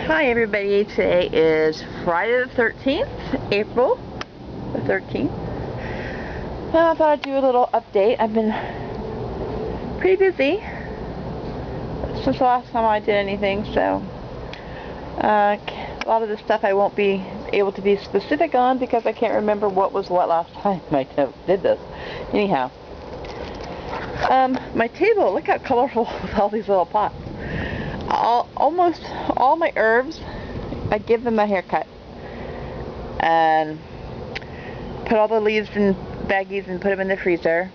Hi everybody, today is Friday the 13th, April the 13th. Well, I thought I'd do a little update. I've been pretty busy since the last time I did anything, so a lot of the stuff I won't be able to be specific on because I can't remember what was what last time I did this. Anyhow, my table, look how colorful with all these little pots. Almost all my herbs, I give them a haircut and put all the leaves in baggies and put them in the freezer.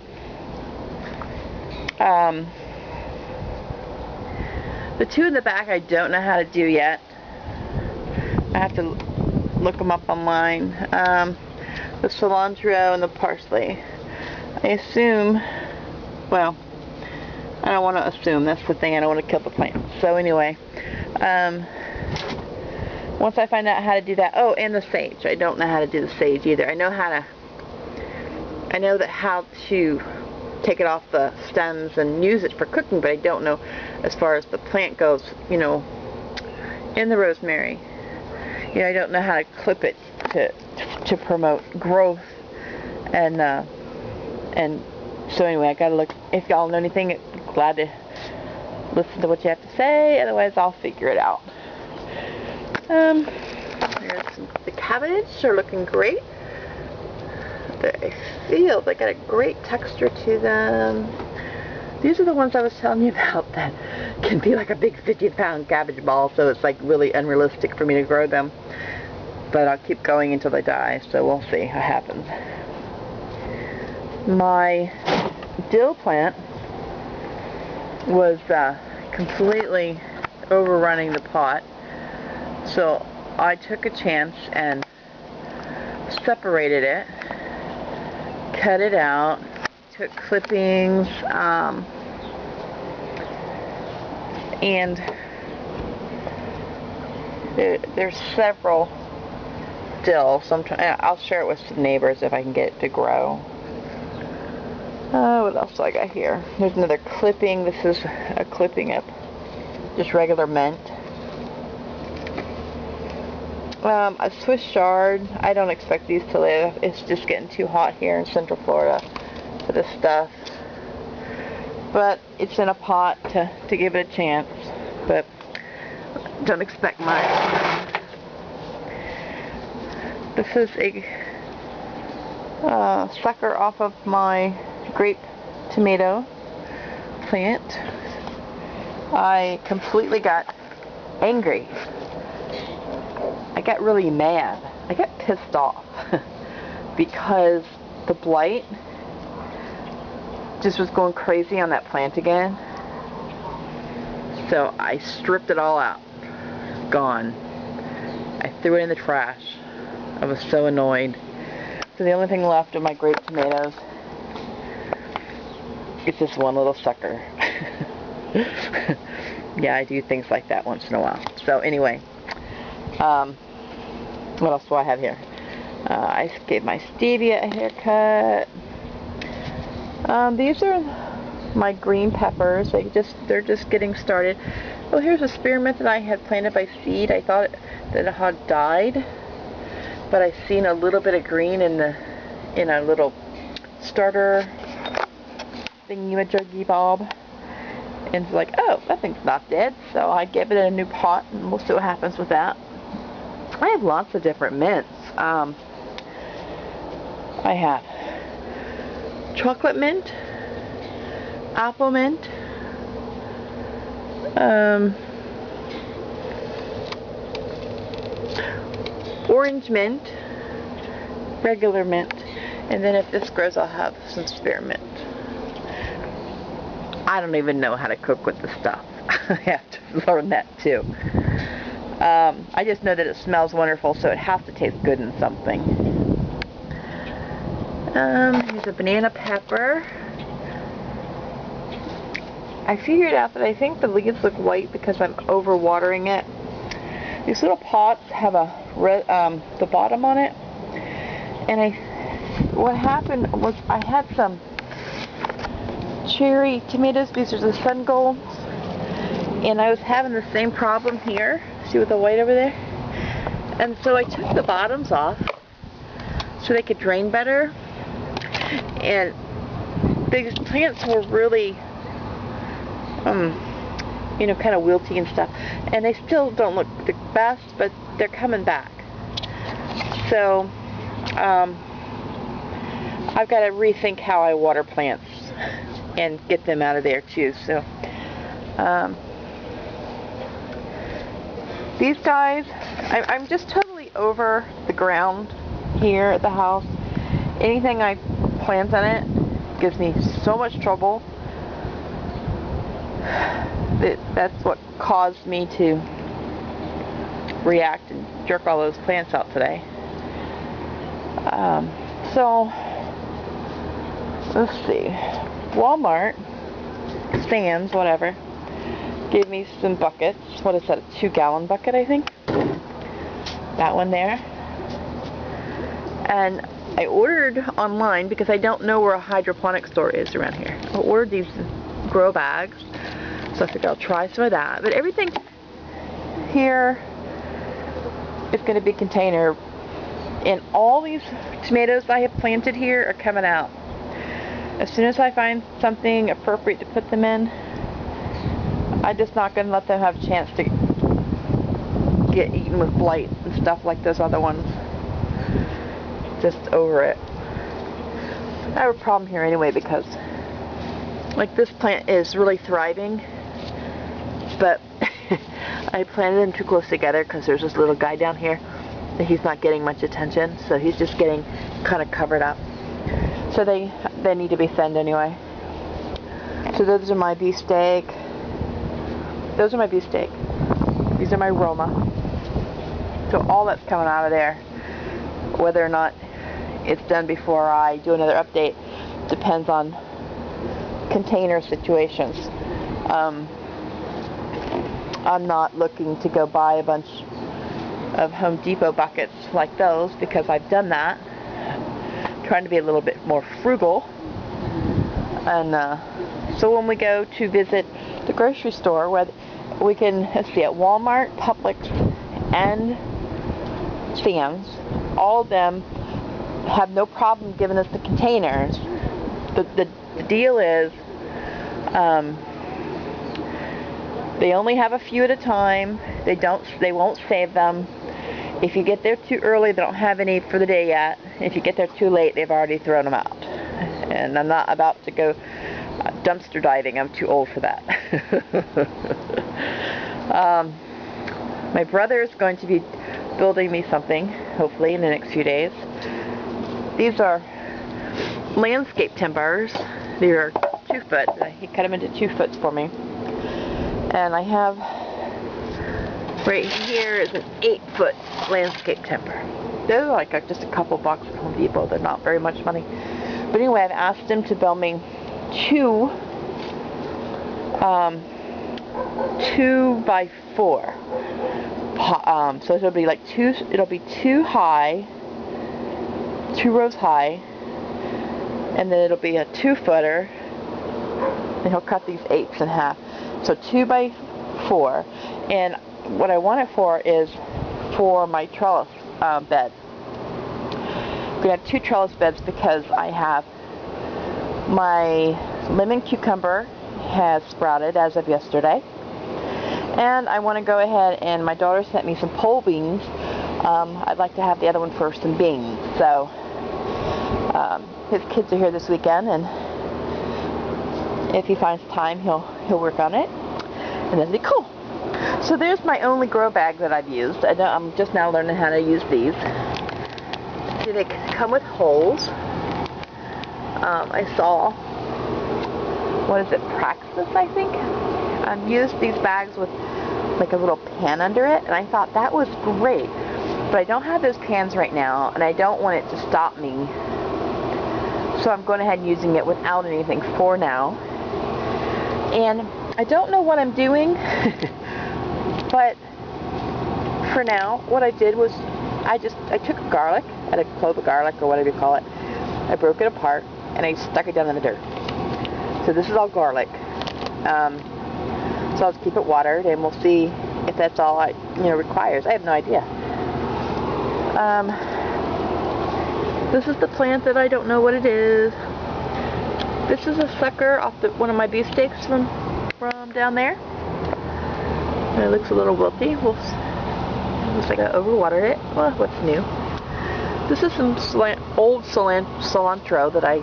The two in the back I don't know how to do yet. I have to look them up online. The cilantro and the parsley. I assume, well, I don't want to assume, that's the thing, I don't want to kill the plant. So anyway, once I find out how to do that, oh, and the sage. I don't know how to do the sage either. I know how to take it off the stems and use it for cooking, but I don't know as far as the plant goes, you know, in the rosemary. You know, I don't know how to clip it to promote growth, and so anyway, I gotta look. If y'all know anything, glad to listen to what you have to say. Otherwise, I'll figure it out. The cabbage are looking great. I feel they got a great texture to them. These are the ones I was telling you about that can be like a big 50-pound cabbage ball, so it's like really unrealistic for me to grow them. But I'll keep going until they die, so we'll see what happens. My dill plant was completely overrunning the pot, so I took a chance and separated it, cut it out, took clippings, and there's several dill, so I'll share it with some neighbors if I can get it to grow. What else do I got here? There's another clipping. This is a clipping of just regular mint. A Swiss chard. I don't expect these to live. It's just getting too hot here in Central Florida for this stuff. But it's in a pot to give it a chance. But don't expect much. This is a sucker off of my grape tomato plant. I completely got angry. I got really mad. I got pissed off because the blight just was going crazy on that plant again. So I stripped it all out. Gone. I threw it in the trash. I was so annoyed. So the only thing left of my grape tomatoes is this one little sucker. Yeah, I do things like that once in a while. So anyway, what else do I have here? I gave my stevia a haircut. These are my green peppers. They're just getting started. Oh, here's a spearmint that I had planted by seed. I thought that it had died, but I've seen a little bit of green in a little starter thingy-majiggy bob, and it's like, oh, that thing's not dead. So I gave it a new pot, and we'll see what happens with that. I have lots of different mints. I have chocolate mint, apple mint, orange mint, regular mint, and then if this grows, I'll have some spearmint. I don't even know how to cook with the stuff. I have to learn that too. I just know that it smells wonderful, so it has to taste good in something. Here's a banana pepper. I figured out that I think the leaves look white because I'm overwatering it. These little pots have a red, the bottom on it, and what happened was I had some cherry tomatoes. These are the Sun Golds, and I was having the same problem here. See with the white over there? And so I took the bottoms off so they could drain better. And these plants were really, you know, kind of wilty and stuff. And they still don't look the best, but they're coming back. So, I've got to rethink how I water plants and get them out of there too. So, these guys, I'm just totally over the ground here at the house. Anything I plant on it gives me so much trouble. That's what caused me to react and jerk all those plants out today. So, let's see. Walmart, Sam's, whatever, gave me some buckets. What is that, a 2-gallon bucket, I think? That one there. And I ordered online because I don't know where a hydroponic store is around here. I ordered these grow bags, so I figured I'll try some of that. But everything here is going to be container, and all these tomatoes I have planted here are coming out. As soon as I find something appropriate to put them in, I'm just not going to let them have a chance to get eaten with blight and stuff like those other ones. Just over it. I have a problem here anyway because, like, this plant is really thriving, but I planted them too close together because there's this little guy down here that he's not getting much attention, so he's just getting kind of covered up. So they need to be thinned anyway. So those are my beefsteak. Those are my beefsteak. These are my Roma. So all that's coming out of there, whether or not it's done before I do another update, depends on container situations. I'm not looking to go buy a bunch of Home Depot buckets like those because I've done that. Trying to be a little bit more frugal. And so when we go to visit the grocery store, where we can, let's see, at Walmart, Publix, and Sam's, all of them have no problem giving us the containers. The deal is they only have a few at a time. They won't save them. If you get there too early, they don't have any for the day yet. If you get there too late, they've already thrown them out. And I'm not about to go dumpster diving. I'm too old for that. My brother is going to be building me something, hopefully in the next few days. These are landscape timbers. They are 2 foot. He cut them into 2 foots for me. And I have right here is an 8-foot landscape timber. Those are like just a couple bucks at Home Depot. They're not very much money. But anyway, I've asked him to build me 2 by 4. So it'll be like it'll be 2 high, 2 rows high, and then it'll be a 2-footer, and he'll cut these 8s in half. So 2 by 4, and what I want it for is for my trellis bed. I'm going to have 2 trellis beds because I have my lemon cucumber has sprouted as of yesterday, and I want to go ahead, and my daughter sent me some pole beans. I'd like to have the other one for some beans. So his kids are here this weekend, and if he finds time, he'll work on it, and that'll be cool. So there's my only grow bag that I've used. I'm just now learning how to use these. See, they come with holes. I saw, what is it, Praxis, I think? I've used these bags with like a little pan under it, and I thought that was great. But I don't have those pans right now, and I don't want it to stop me. So I'm going ahead and using it without anything for now. And I don't know what I'm doing, but for now, what I did was I took a garlic, a clove of garlic or whatever you call it. I broke it apart and I stuck it down in the dirt. So this is all garlic. So I'll just keep it watered, and we'll see if that's all it requires. I have no idea. This is the plant that I don't know what it is. This is a sucker off one of my beefsteaks from down there. And it looks a little wilty. Looks like I overwatered it. Well, what's new? This is some old cilantro that I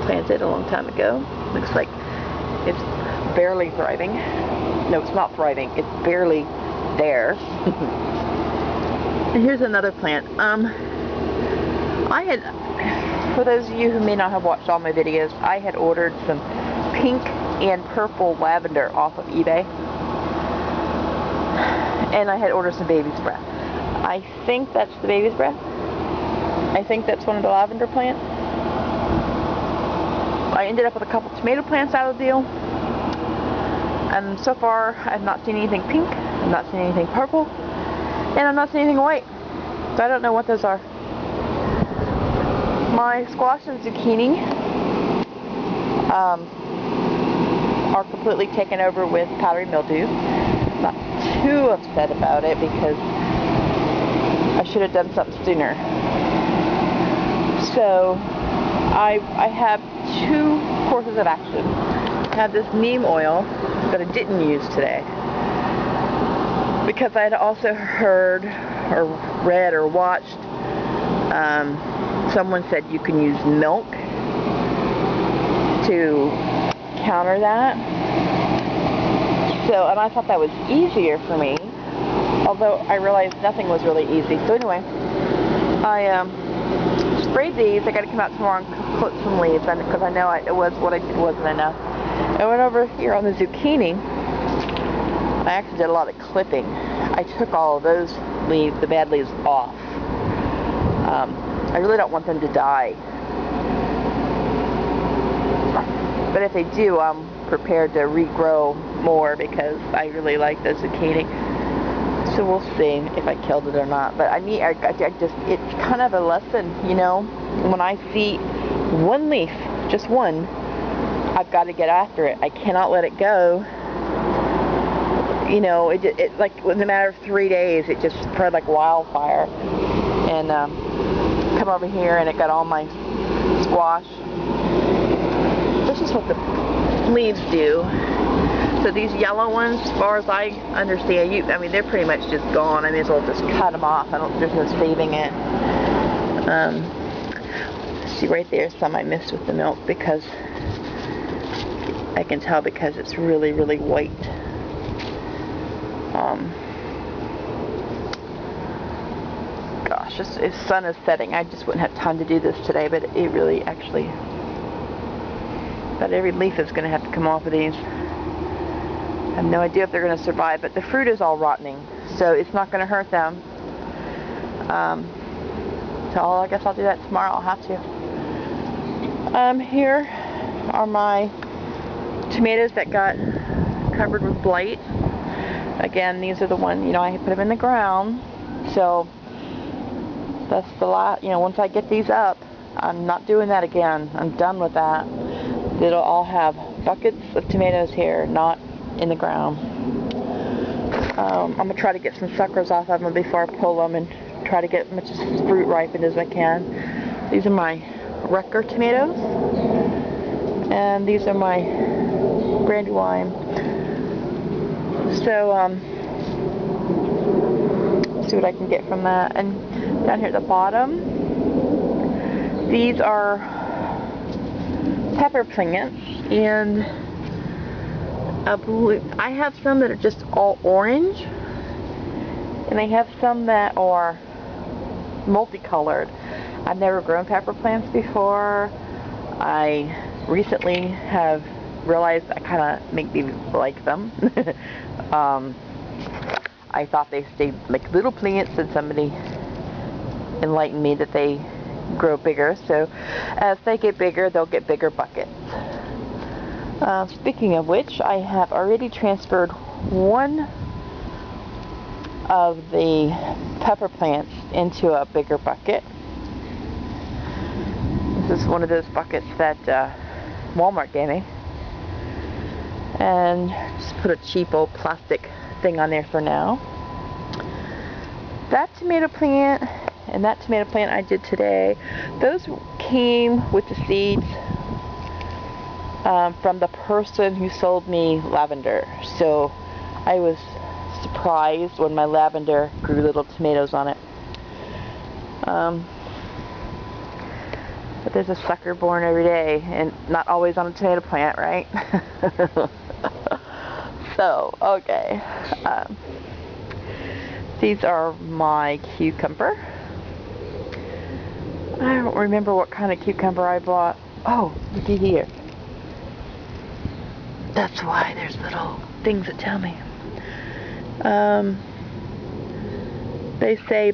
planted a long time ago. Looks like it's barely thriving. No, it's not thriving. It's barely there. And here's another plant. I had, for those of you who may not have watched all my videos, I had ordered some pink and purple lavender off of eBay. And I had ordered some baby's breath. I think that's the baby's breath. I think that's one of the lavender plants. I ended up with a couple tomato plants out of the deal. And so far, I've not seen anything pink, I've not seen anything purple, and I've not seen anything white. So I don't know what those are. My squash and zucchini are completely taken over with powdery mildew. I'm not too upset about it because I should have done something sooner. So I have two courses of action. I have this neem oil that I didn't use today because I had also heard or read or watched someone said you can use milk to counter that. So, and I thought that was easier for me, although I realized nothing was really easy. So anyway, I sprayed these. I got to come out tomorrow and clip some leaves because I know it was what I did wasn't enough. I went over here on the zucchini. I actually did a lot of clipping. I took all of those leaves, the bad leaves, off. I really don't want them to die. But if they do, I'm prepared to regrow more because I really like the zucchini. So we'll see if I killed it or not. But it's kind of a lesson, when I see one leaf, just one, I've got to get after it. I cannot let it go. It like in a matter of 3 days, it just spread like wildfire. And come over here and it got all my squash. This is what the leaves do. So these yellow ones, as far as I understand, they're pretty much just gone. I may as well just cut them off. There's no saving it. See right there, some I missed with the milk because I can tell because it's really, really white. Gosh, the sun is setting. I just wouldn't have time to do this today, but it really actually, about every leaf is going to have to come off of these. I have no idea if they're going to survive, but the fruit is all rotting, so it's not going to hurt them. So I guess I'll do that tomorrow. I'll have to. Here are my tomatoes that got covered with blight. Again, these are the ones, I put them in the ground, so that's the last, once I get these up, I'm not doing that again. I'm done with that. It'll all have buckets of tomatoes here, not in the ground. I'm going to try to get some suckers off of them before I pull them and try to get as much fruit ripened as I can. These are my Rucker tomatoes, and these are my Brandywine. So, see what I can get from that. And down here at the bottom, these are pepper plants, and I have some that are just all orange, and I have some that are multicolored. I've never grown pepper plants before. I recently have realized I kind of make me like them. I thought they stayed like little plants, and somebody enlightened me that they grow bigger. So as they get bigger, they'll get bigger buckets. Speaking of which, I have already transferred one of the pepper plants into a bigger bucket. This is one of those buckets that Walmart gave me. And just put a cheap old plastic thing on there for now. That tomato plant and that tomato plant I did today, those came with the seeds from the person who sold me lavender. So I was surprised when my lavender grew little tomatoes on it. But there's a sucker born every day, and not always on a tomato plant, right? So, okay. These are my cucumber. I don't remember what kind of cucumber I bought. Oh, looky here. That's why there's little things that tell me. They say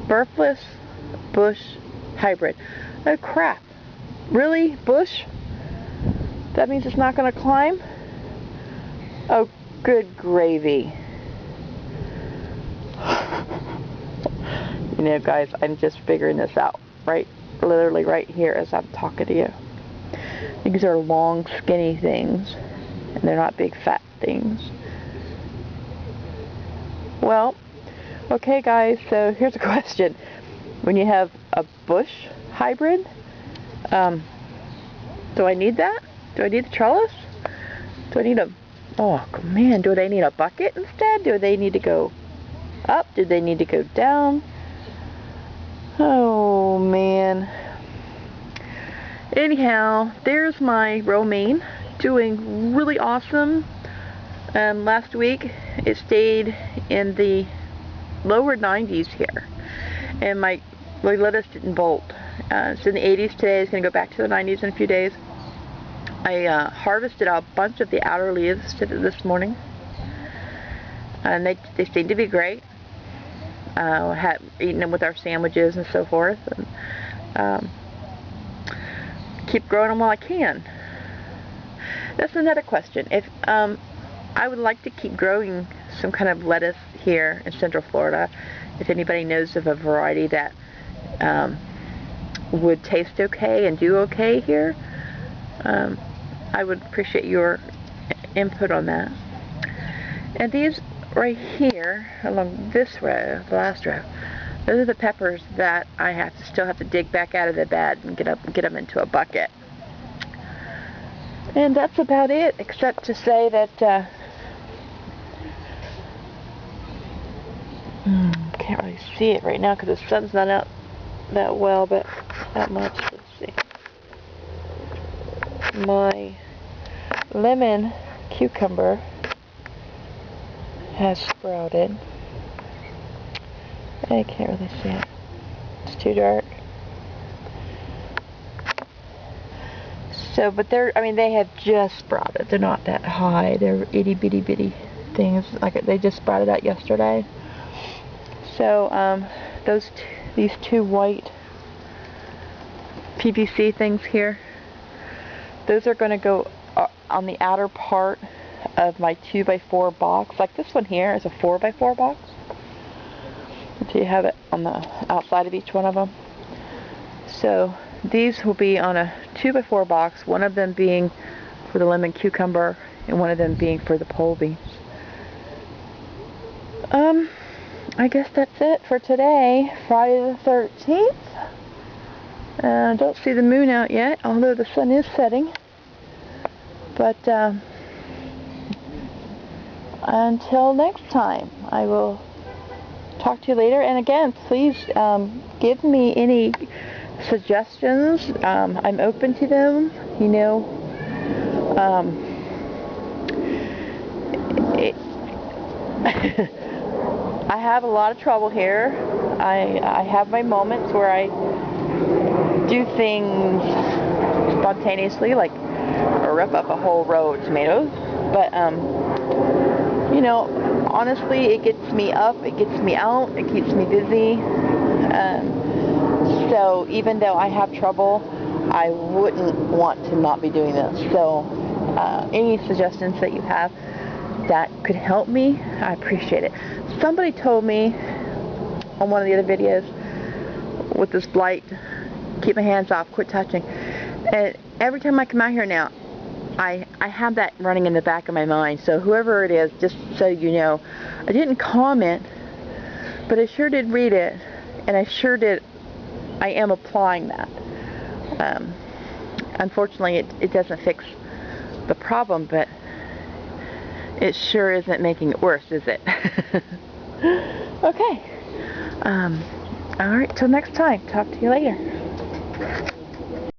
Burfless Bush Hybrid. Oh crap. Really? Bush? That means it's not going to climb? Oh, good gravy. You know, guys, I'm just figuring this out, right? Literally right here as I'm talking to you. These are long, skinny things, and they're not big, fat things. Well, okay, guys, so here's a question. When you have a bush hybrid, do I need that? Do I need the trellis? Do I need a... Oh, man, do they need a bucket instead? Do they need to go up? Do they need to go down? Oh, man. Anyhow, there's my romaine doing really awesome. Last week, it stayed in the lower 90s here. And my lettuce didn't bolt. It's in the 80s today. It's going to go back to the 90s in a few days. I harvested a bunch of the outer leaves this morning, and they seem to be great. Had eaten them with our sandwiches and so forth, and keep growing them while I can. That's another question. If I would like to keep growing some kind of lettuce here in Central Florida, if anybody knows of a variety that would taste okay and do okay here, I would appreciate your input on that. And these right here, along this row, the last row, those are the peppers that I still have to dig back out of the bed and get them into a bucket. And that's about it, except to say that can't really see it right now because the sun's not out that well, but that much. Let's see. My lemon cucumber has sprouted. I can't really see it. It's too dark. So, but they have just sprouted. They're not that high. They're itty bitty bitty things. Like they just sprouted out yesterday. So, these two white PVC things here, those are going to go on the outer part of my 2x4 box. Like this one here is a 4x4 box. So you have it on the outside of each one of them. So these will be on a 2x4 box, one of them being for the lemon cucumber and one of them being for the pole beans. I guess that's it for today, Friday the 13th. I don't see the moon out yet, although the sun is setting. But until next time, I will talk to you later. And again, please give me any suggestions. I'm open to them. You know, I have a lot of trouble here. I have my moments where I do things spontaneously, like rip up a whole row of tomatoes. But you know, honestly, it gets me up, it gets me out, it keeps me busy. So even though I have trouble, I wouldn't want to not be doing this. So any suggestions that you have that could help me, I appreciate it. Somebody told me on one of the other videos with this blight, keep my hands off, quit touching. And every time I come out here now, I I have that running in the back of my mind. So whoever it is, just so you know, I didn't comment, but I sure did read it, and I am applying that. Unfortunately, it doesn't fix the problem, but it sure isn't making it worse, is it? Okay. Alright, till next time. Talk to you later.